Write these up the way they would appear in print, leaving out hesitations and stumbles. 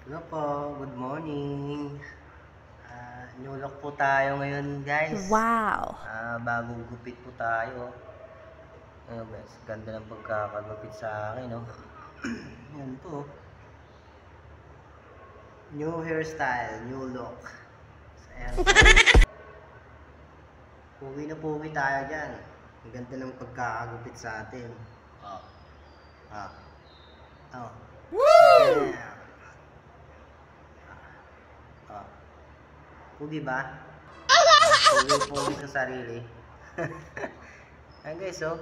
Hello po, good morning. Nulok po tayo ngayon guys. Wow! Bagong gupit po tayo. Ayun guys, ganda ng pagkakagupit sa akin, no? Yan po. New hairstyle, new look. So, ayan po. Pugi na pugi tayo dyan. Ang ganda ng pagkakagupit sa atin. Oh. Ah. Oh. Woo! Damn. Oh. Pugi ba? Pugi sa sarili. Ayan guys, oh.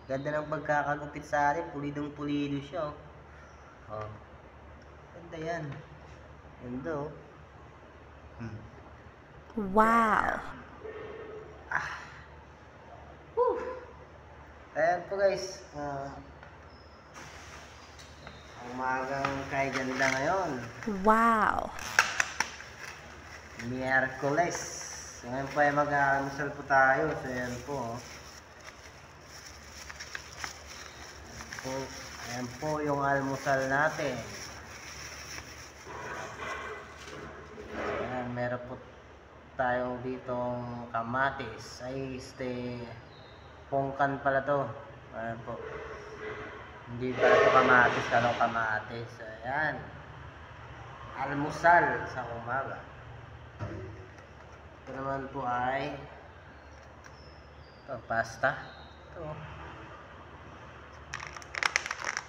Ganda ng pagkakagupit sa atin. Pulidong pulido siya, oh. Oh. Ganda yan. Ganda, oh. Wow! Ayan po guys. Ang umagang kay ganda ngayon. Wow! Miyerkules. Ngayon po ay mag-almusal po tayo. So ayan po, oh. Ayan po yung almusal natin. Ayan, meron po tayong ditong kamatis. Pongkan pala to. Ayan po. Hindi pala to kamatis, kalong kamatis. Ayan. Almusal sa umaga. Ito naman po ay pasta. Ito.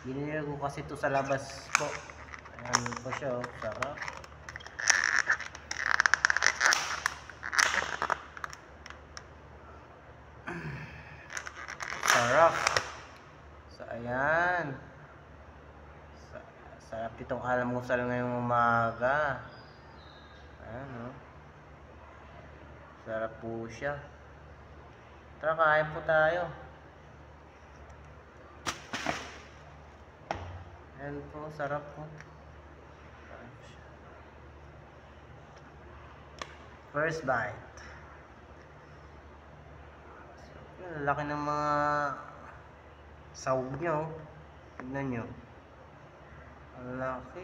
Binili ko kasi ito sa labas po. Ayan po siya, oh. Sarap. Sarap. So ayan. Sarap itong almusal ngayong umaga. Ayan, oh. Sarap po siya. Tara, kain po tayo. Ayan po, sarap po. First bite. Laki ng mga sahog nyo. Tignan nyo. Ang laki.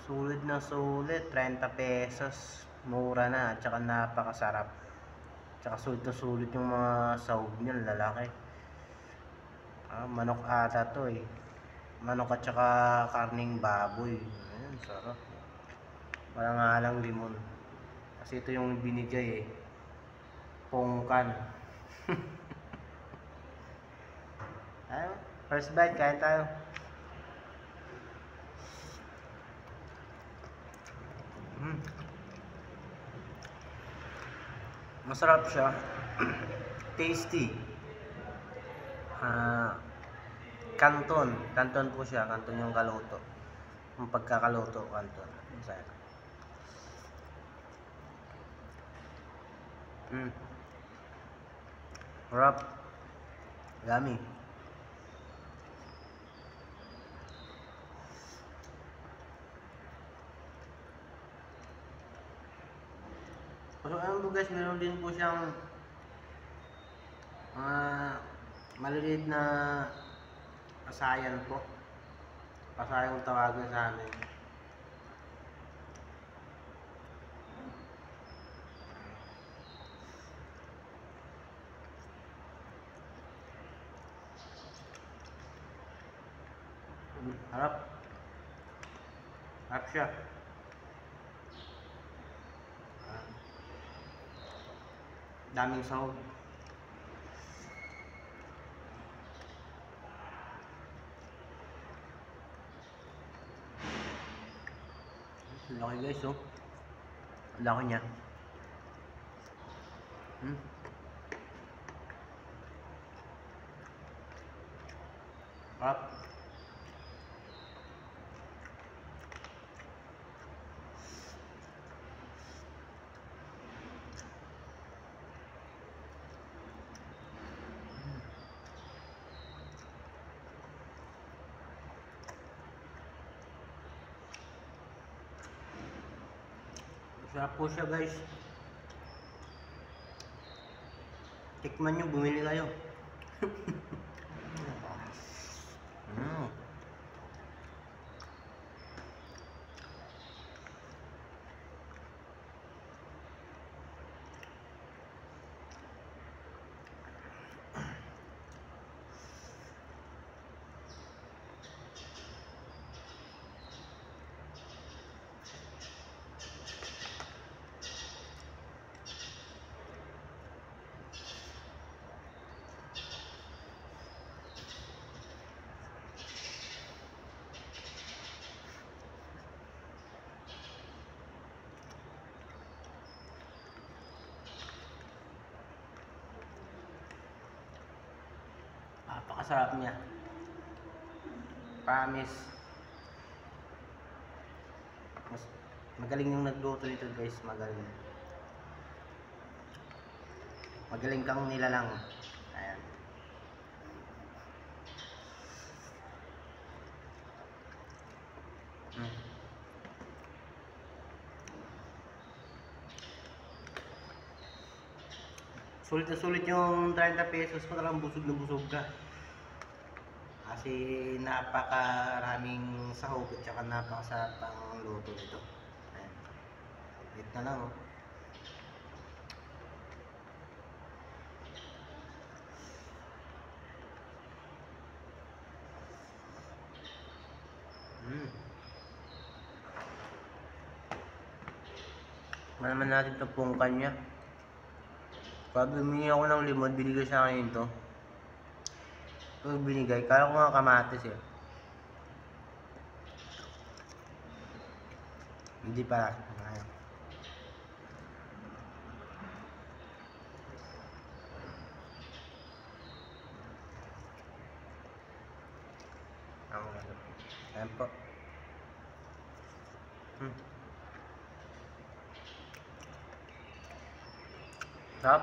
Sulit na sulit. 30 pesos. Mura na. At saka napakasarap. Tsaka sulit na sulit yung mga sahog nyo. Lalaki. Manok ata to eh. Manok at saka karning baboy. Ayan, sarap. Wala nga lang limon. Kasi ito yung binigay eh. Pongkan. Ayun, first bite, kain tayo. Masarap siya. Tasty. Kanton po siya. Kanton yung kaluto. Yung pagkakaluto, kanton. Masarap. Sarap. Yummy. So ayun po guys, meron din po siyang maliliit na pasayan po. Pasayang tawagin sa amin. Harap. Harap siya. Daming sahog. Laki guys, oh. Laki niya. Harap. Sarap po siya guys. Tikman nyo, bumili kayo. Napakasarap niya. Promise. Mas magaling yung nagluto nito guys, magaling. Magaling kang nilalang. Ayan. Sulit na sulit yung 30 pesos mo, talagang busog na busog ka. Kasi napakaraming sahog at saka napakasarap ang luto nito. Ayan. Wait na lang oh. Wala naman natin ito pong kanya. Pag humingi ako ng limon, binigay sa akin ito. Ito binigay, kala ko nga kamatis eh. Hindi pala. Ayan. Ayan po. Sarap.